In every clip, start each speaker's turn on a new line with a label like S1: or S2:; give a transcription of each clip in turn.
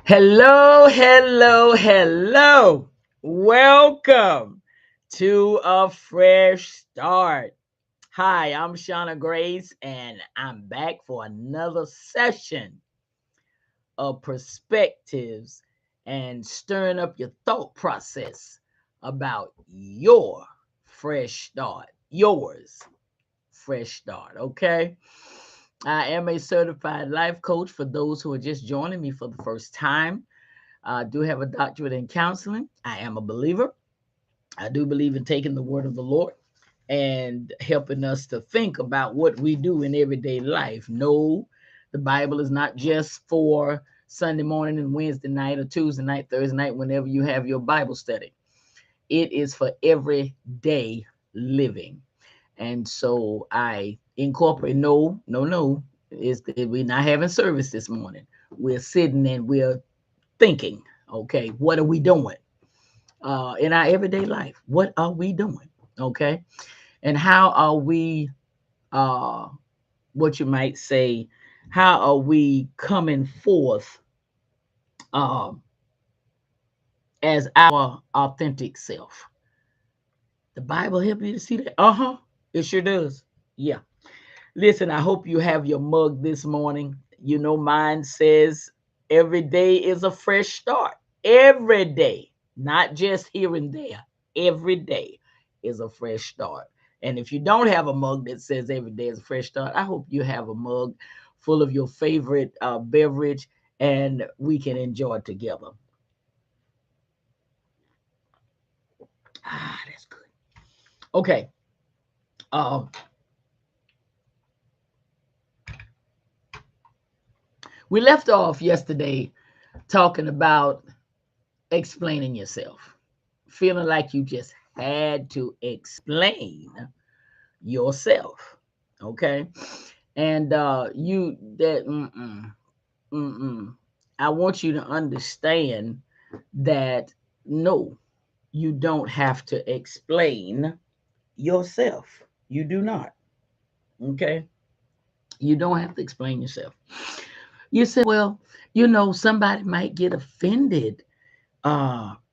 S1: Hello, hello, hello. Welcome to a fresh start. Hi, I'm Shauna Grace, and I'm back for another session of perspectives and stirring up your thought process about your fresh start. Yours fresh start, okay? I am a certified life coach for those who are just joining me for the first time. I do have a doctorate in counseling. I am a believer. I do believe in taking the word of the Lord and helping us to think about what we do in everyday life. No, the Bible is not just for Sunday morning and Wednesday night or Tuesday night, Thursday night, whenever you have your Bible study. It is for everyday living. And so I incorporate no, is that we're not having service this morning. We're sitting and we're thinking, okay, what are we doing in our everyday life? What are we doing? Okay. And how are we, uh, what you might say, how are we coming forth um, as our authentic self? The Bible help you to see that? Uh-huh. It sure does. Yeah. Listen, I hope you have your mug this morning. You know, mine says every day is a fresh start. Every day, not just here and there. Every day is a fresh start. And if you don't have a mug that says every day is a fresh start, I hope you have a mug full of your favorite beverage and we can enjoy it together. Ah, that's good. Okay. Um, we left off yesterday talking about explaining yourself, feeling like you just had to explain yourself. Okay. And you that mm-mm. I want you to understand that no, you don't have to explain yourself. You do not. Okay. You don't have to explain yourself. You say, well, somebody might get offended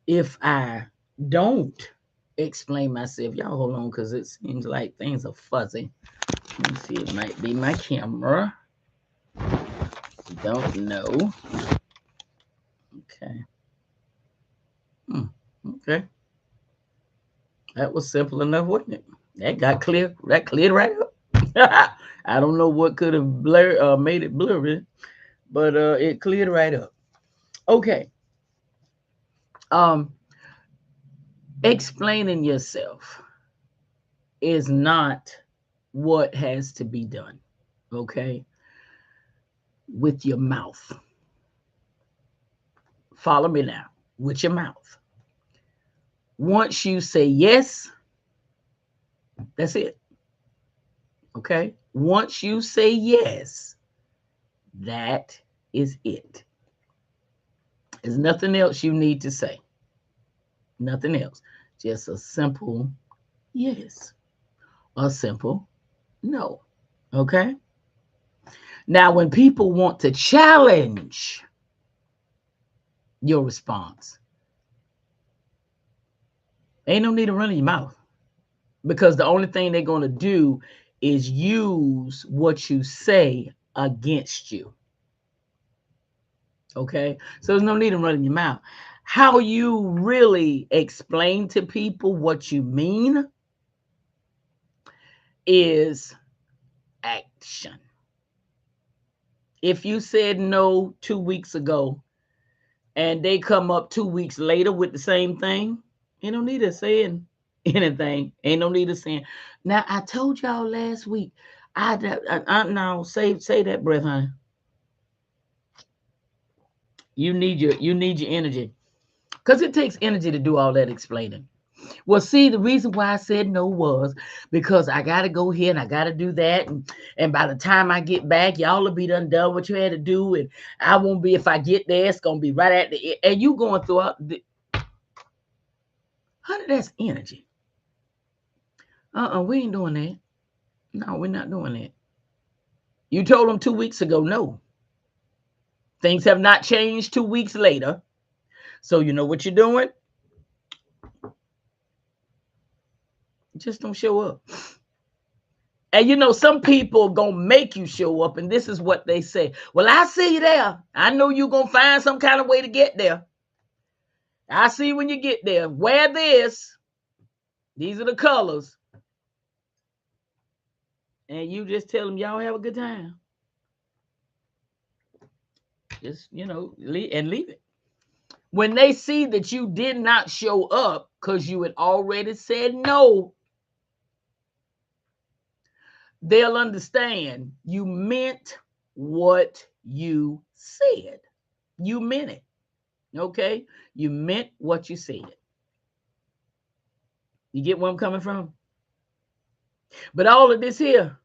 S1: if I don't explain myself. Y'all hold on because it seems like things are fuzzy. Let me see, it might be my camera. Don't know. Okay. Hmm. Okay. That was simple enough, wasn't it? That got clear. That cleared right up. I don't know what could have made it blurry, but it cleared right up. Okay. Um, explaining yourself is not what has to be done. Okay, with your mouth. Follow me now. With your mouth. Once you say yes, that's it. Okay. Once you say yes, that is it. There's nothing else you need to say. Nothing else. Just a simple yes. A simple no. Okay. Now, when people want to challenge your response, ain't no need to run in your mouth because the only thing they're going to do is use what you say against you. Okay. So there's no need to run in your mouth. How you really explain to people what you mean is action. If you said no 2 weeks ago and they come up 2 weeks later with the same thing, ain't no need of saying anything. Ain't no need of saying. Now I told y'all last week. I now say that breath, honey. You need your energy because it takes energy to do all that explaining. Well, see, the reason why I said no was because I got to go here and I got to do that. And by the time I get back, y'all will be done what you had to do. And I won't be, if I get there, it's going to be right at the end. And you going throughout the, honey, that's energy. We ain't doing that. No, we're not doing that. You told them 2 weeks ago, no. Things have not changed 2 weeks later. So you know what you're doing? Just don't show up. And you know, some people gonna make you show up, and this is what they say. Well, I see you there. I know you're gonna find some kind of way to get there. I see when you get there. Wear this. These are the colors. And you just tell them, y'all have a good time. Just, leave it. When they see that you did not show up because you had already said no, they'll understand you meant what you said. You meant it. Okay? You meant what you said. You get where I'm coming from? But all of this here,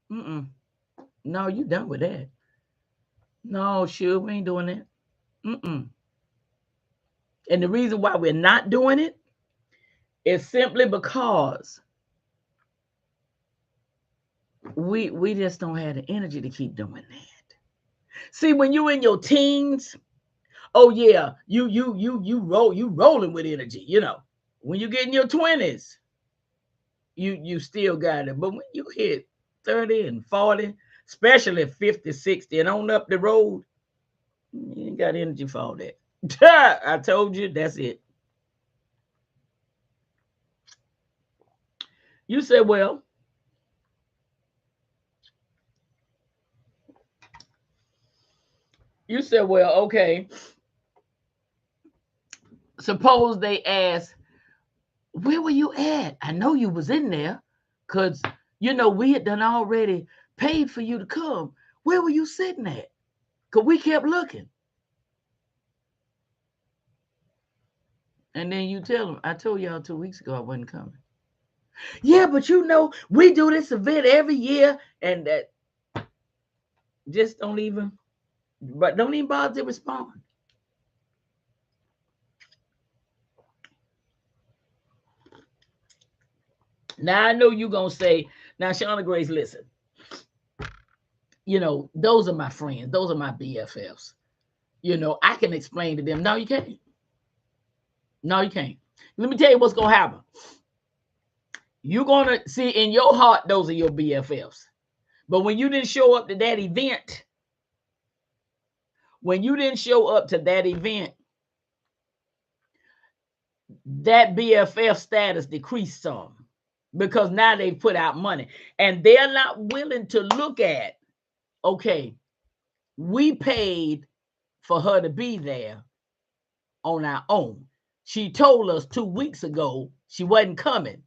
S1: no, you done with that. No, sure, we ain't doing that. And the reason why we're not doing it is simply because we just don't have the energy to keep doing that. See, when you in your teens, oh yeah, you rolling with energy, When you get in your 20s, you still got it. But when you hit 30 and 40, especially 50, 60 and on up the road, you ain't got energy for all that. I told you, that's it. You said, well, okay. Suppose they ask, where were you at? I know you was in there because, we had done already paid for you to come. Where were you sitting at? Because we kept looking. And then you tell them, I told y'all 2 weeks ago I wasn't coming. Yeah, but we do this event every year, and that just don't even bother to respond. Now I know you're gonna say, now Shauna Grace, listen, those are my friends, those are my BFFs. I can explain to them. No, you can't. No, you can't. Let me tell you what's gonna happen. You're gonna see in your heart, those are your BFFs. But when you didn't show up to that event, that BFF status decreased some because now they've put out money and they're not willing to look at, okay, we paid for her to be there on our own. She told us 2 weeks ago she wasn't coming.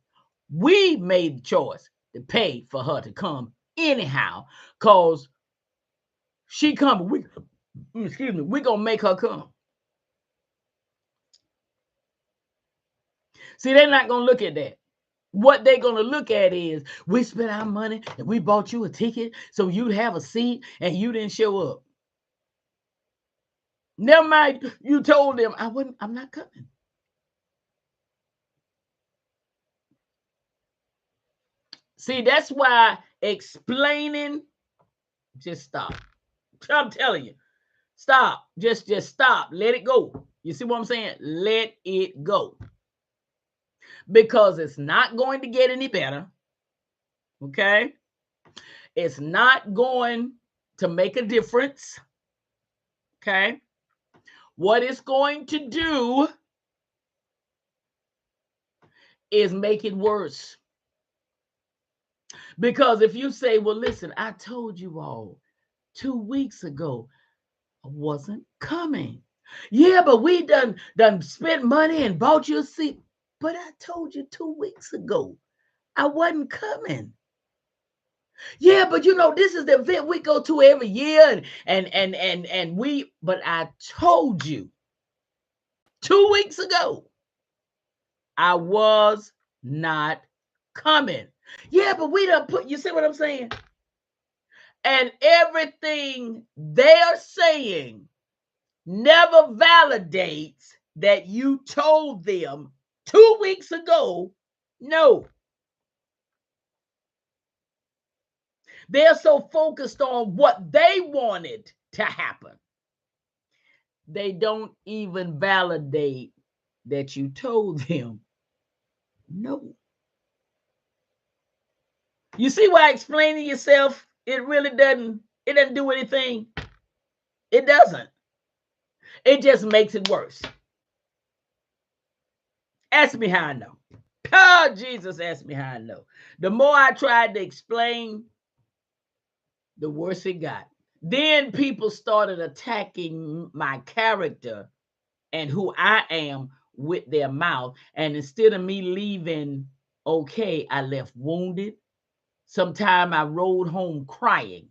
S1: We made the choice to pay for her to come anyhow because she coming. We're going to make her come. See, they're not going to look at that. What they're going to look at is, we spent our money and we bought you a ticket so you'd have a seat and you didn't show up. Never mind, you told them, I'm not coming. See, that's why explaining, just stop. I'm telling you, stop. Just stop. Let it go. You see what I'm saying? Let it go. Because it's not going to get any better. Okay? It's not going to make a difference. Okay? What it's going to do is make it worse. Because if you say, well, listen, I told you all 2 weeks ago I wasn't coming. Yeah, but we done spent money and bought you a seat. But I told you 2 weeks ago I wasn't coming. Yeah, but this is the event we go to every year, but I told you 2 weeks ago I was not coming. Yeah, but we done you see what I'm saying? And everything they're saying never validates that you told them 2 weeks ago, no. They're so focused on what they wanted to happen. They don't even validate that you told them no. You see why explaining yourself, it doesn't do anything. It doesn't. It just makes it worse. Ask me how I know. Oh, Jesus asked me how I know. The more I tried to explain, the worse it got. Then people started attacking my character and who I am with their mouth. And instead of me leaving okay, I left wounded. Sometimes I rode home crying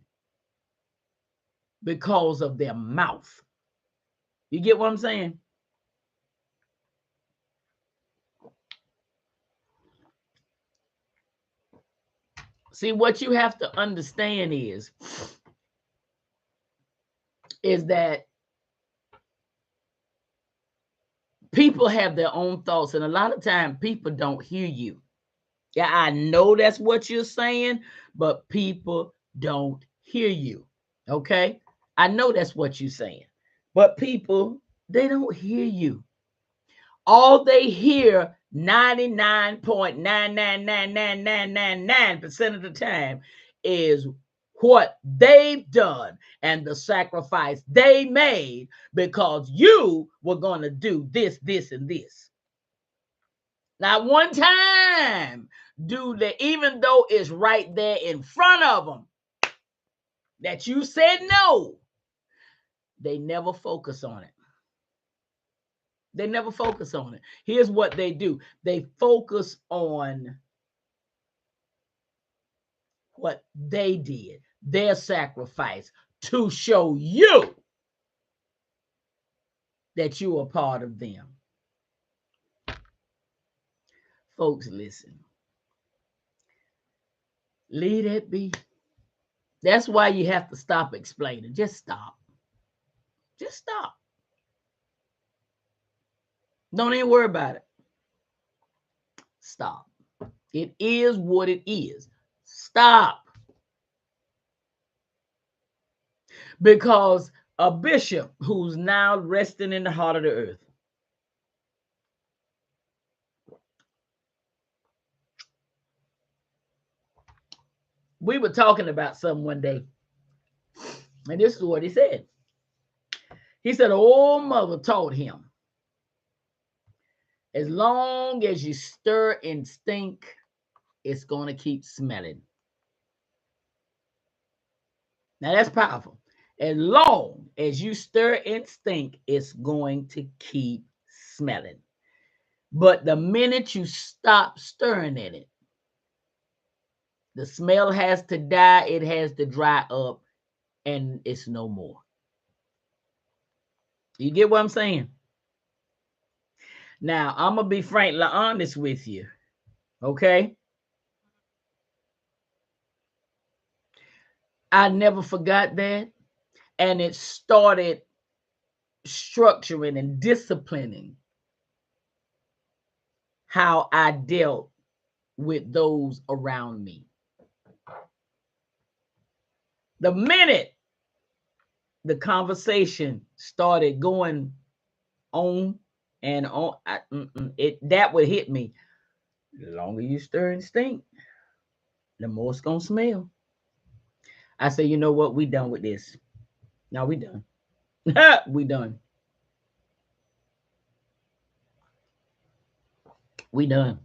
S1: because of their mouth. You get what I'm saying? See, what you have to understand is that people have their own thoughts, and a lot of times people don't hear you. Yeah, I know that's what you're saying, but people don't hear you. Okay? I know that's what you're saying, but people, they don't hear you. All they hear 99.9999999% of the time is what they've done and the sacrifice they made because you were going to do this, this, and this. Not one time do they, even though it's right there in front of them that you said no, they never focus on it. They never focus on it. Here's what they do. They focus on what they did, their sacrifice to show you that you are part of them. Folks, listen. Leave it be. That's why you have to stop explaining. Just stop. Just stop. Don't even worry about it. Stop. It is what it is. Stop. Because a bishop who's now resting in the heart of the earth, we were talking about something one day, and this is what he said. He said, old mother taught him, as long as you stir and stink, it's going to keep smelling. Now that's powerful. As long as you stir and stink, it's going to keep smelling. But the minute you stop stirring in it, the smell has to die, it has to dry up, and it's no more. You get what I'm saying? Now, I'm going to be frankly honest with you, okay? I never forgot that, and it started structuring and disciplining how I dealt with those around me. The minute the conversation started going on and on, that would hit me. The longer you stir and stink, the more it's gonna smell. I say, you know what? We done with this. Now we done. We done. We done.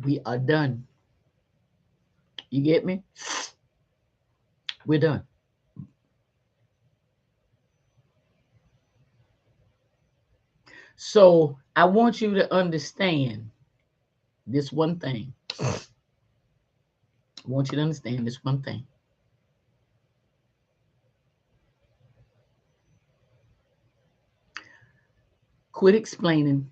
S1: We are done. You get me? We're done. So I want you to understand this one thing. I want you to understand this one thing. Quit explaining.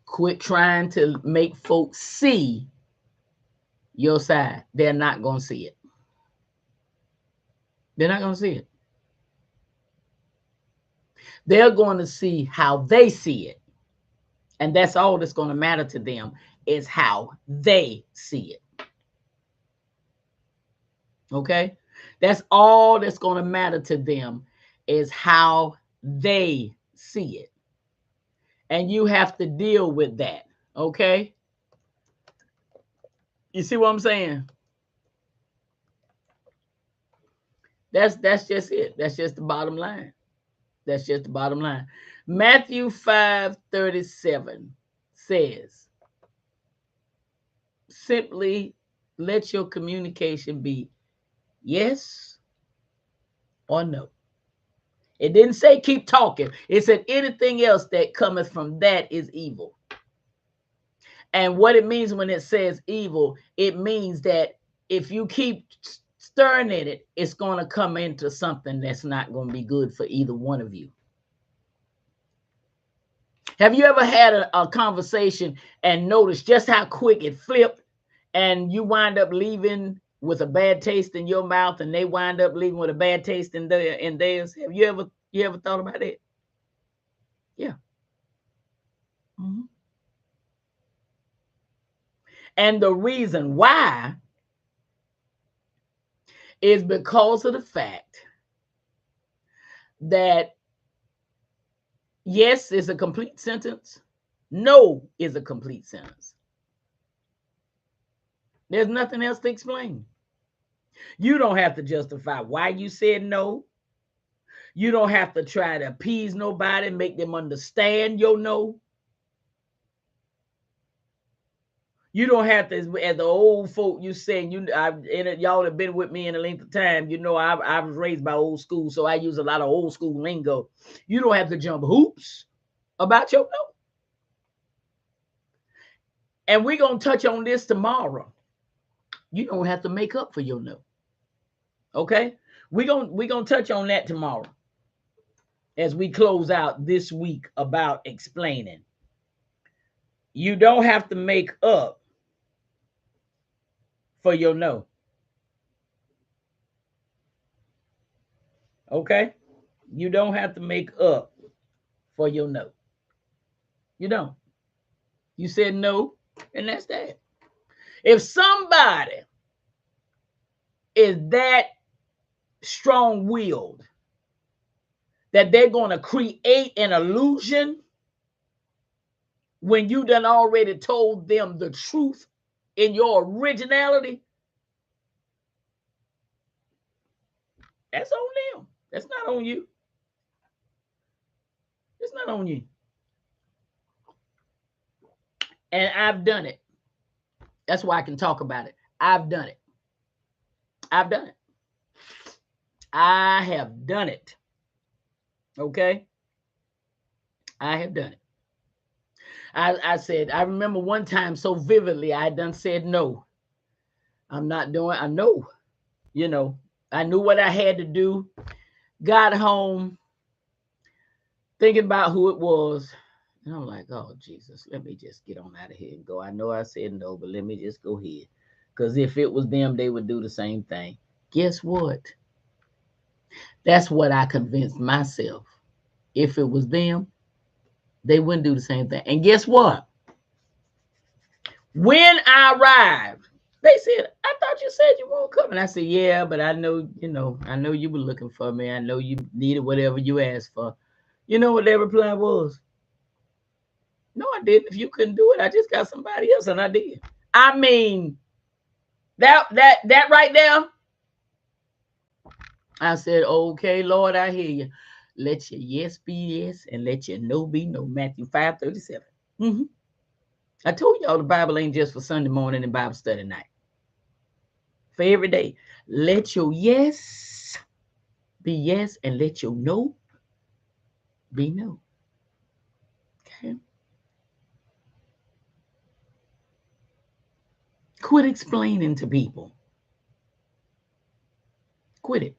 S1: Quit trying to make folks see your side. They're not going to see it. They're not going to see it. They're going to see how they see it. And that's all that's going to matter to them is how they see it. Okay? That's all that's going to matter to them is how they see it. And you have to deal with that. Okay? You see what I'm saying? That's just it. That's just the bottom line. That's just the bottom line. Matthew 5:37 says, simply let your communication be yes or no. It didn't say keep talking. It said anything else that cometh from that is evil. And what it means when it says evil, it means that if you keep stirring in it, it's going to come into something that's not going to be good for either one of you. Have you ever had a conversation and noticed just how quick it flipped and you wind up leaving with a bad taste in your mouth and they wind up leaving with a bad taste in theirs? Have you ever thought about it? Yeah. Mm-hmm. And the reason why is because of the fact that yes is a complete sentence, no is a complete sentence. There's nothing else to explain. You don't have to justify why you said no. You don't have to try to appease nobody, make them understand your no. You don't have to, as the old folk you saying, y'all have been with me in a length of time. You know, I was raised by old school, so I use a lot of old school lingo. You don't have to jump hoops about your no. And we're going to touch on this tomorrow. You don't have to make up for your no. Okay? We're gonna touch on that tomorrow as we close out this week about explaining. You don't have to make up for your no. Okay? You don't have to make up for your no. You don't. You said no, and that's that. If somebody is that strong willed that they're going to create an illusion when you done already told them the truth in your originality, that's on them. That's not on you. It's not on you. And I've done it. That's why I can talk about it. I've done it. I've done it. I have done it. Okay? I have done it. I said, I remember one time so vividly, I done said no. I'm not doing, I know, I knew what I had to do. Got home, thinking about who it was. And I'm like, oh, Jesus, let me just get on out of here and go. I know I said no, but let me just go ahead. Because if it was them, they would do the same thing. Guess what? That's what I convinced myself. If it was them, they wouldn't do the same thing. And guess what? When I arrived, they said, I thought you said you won't come. And I said, yeah, but I know, I know you were looking for me. I know you needed whatever you asked for. You know what their reply was? No, I didn't. If you couldn't do it, I just got somebody else, and I did. I mean, that right there. I said, okay, Lord, I hear you. Let your yes be yes, and let your no be no. Matthew 5:37. Mm-hmm. I told y'all the Bible ain't just for Sunday morning and Bible study night. For every day. Let your yes be yes, and let your no be no. Okay. Quit explaining to people. Quit it.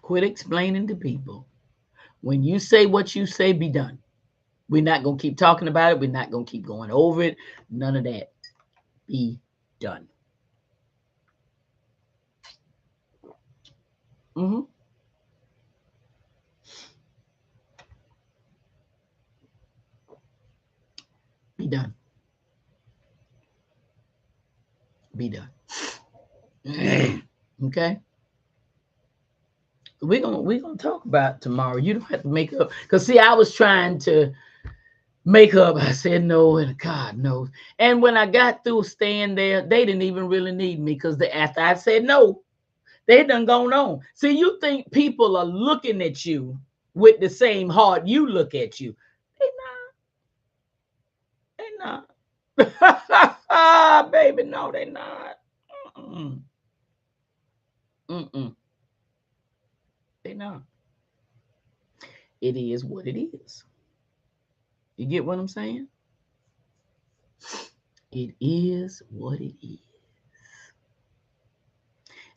S1: Quit explaining to people. When you say what you say, be done. We're not going to keep talking about it. We're not going to keep going over it. None of that. Be done. Mm-hmm. Be done. Be done. Okay. We're gonna talk about tomorrow. You don't have to make up. Because see, I was trying to make up. I said no, and God knows. And when I got through staying there, they didn't even really need me because after I said no, they done gone on. See, you think people are looking at you with the same heart you look at you. They not. They not. Baby, no, they not. Mm-mm. Mm-mm. They not. It is what it is. You get what I'm saying? It is what it is.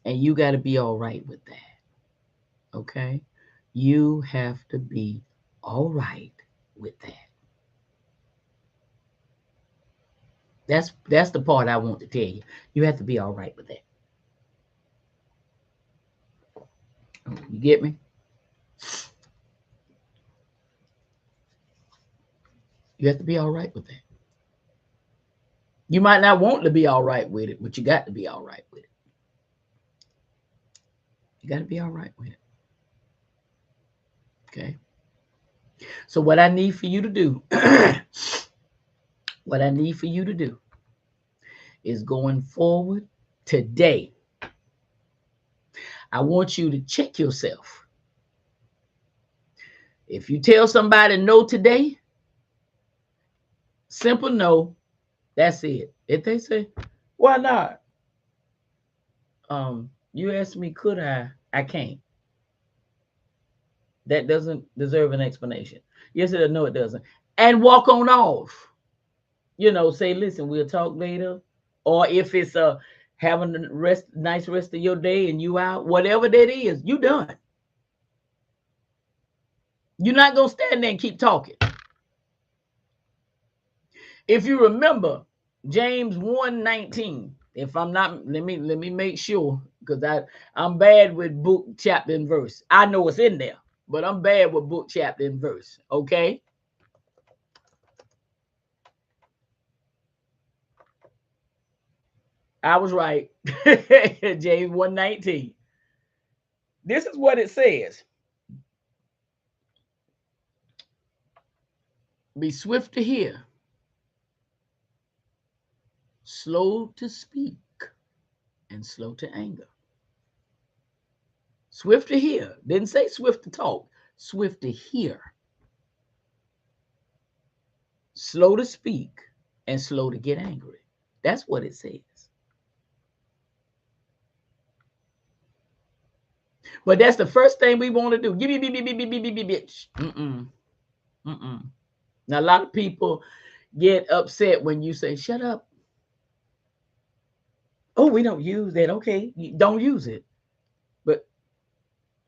S1: And you got to be all right with that. Okay? You have to be all right with that. That's the part I want to tell you. You have to be all right with that. You get me? You have to be all right with that. You might not want to be all right with it, but you got to be all right with it. You got to be all right with it. Okay? So what I need for you to do, what I need for you to do is going forward today. I want you to check yourself. If you tell somebody no today, simple no, that's it. If they say, why not? You asked me, could I? I can't. That doesn't deserve an explanation. Yes, it does. No, it doesn't. And walk on off. Say, listen, we'll talk later. Or if it's having a nice rest of your day and you out, whatever that is, you done. You're not gonna stand there and keep talking. If you remember James 1:19, if I'm not, let me make sure, because I'm bad with book, chapter, and verse. I know it's in there, but I'm bad with book, chapter, and verse. Okay. I was right. James 1:19. This is what it says. Be swift to hear, slow to speak, and slow to anger. Swift to hear. Didn't say swift to talk. Swift to hear, slow to speak, and slow to get angry. That's what it says. But that's the first thing we want to do. Give me, bitch. Mm-mm. Mm-mm. Now, a lot of people get upset when you say, shut up. Oh, we don't use that. Okay, don't use it. But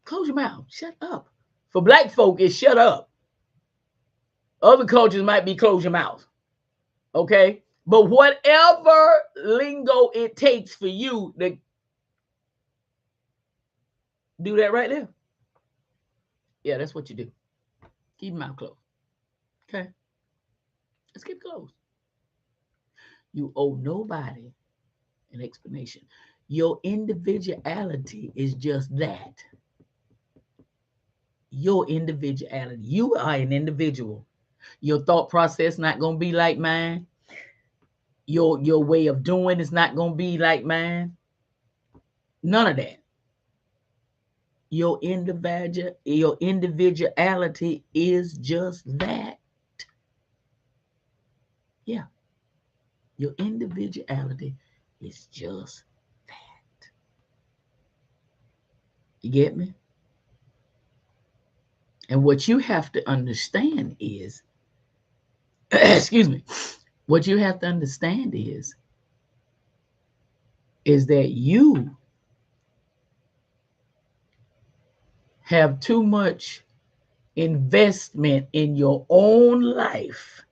S1: close your mouth. Shut up. For black folk, it's shut up. Other cultures might be close your mouth. Okay? But whatever lingo it takes for you to do that right there, yeah, that's what you do. Keep your mouth closed. Okay? Let's keep it closed. You owe nobody an explanation. Your individuality is just that. Your individuality. You are an individual. Your thought process not gonna be like mine. Your way of doing is not gonna be like mine. None of that. Your individuality is just that. Yeah. Your individuality is just that. You get me? And what you have to understand is, excuse me, what you have to understand is that you have too much investment in your own life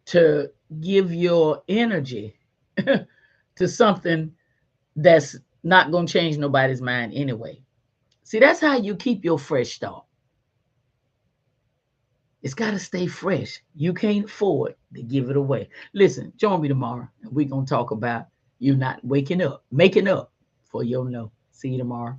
S1: to give your energy to something that's not going to change nobody's mind anyway. See, that's how you keep your fresh start. It's got to stay fresh. You can't afford to give it away. Listen, join me tomorrow and we're going to talk about You're not waking up, making up for your no. See you tomorrow.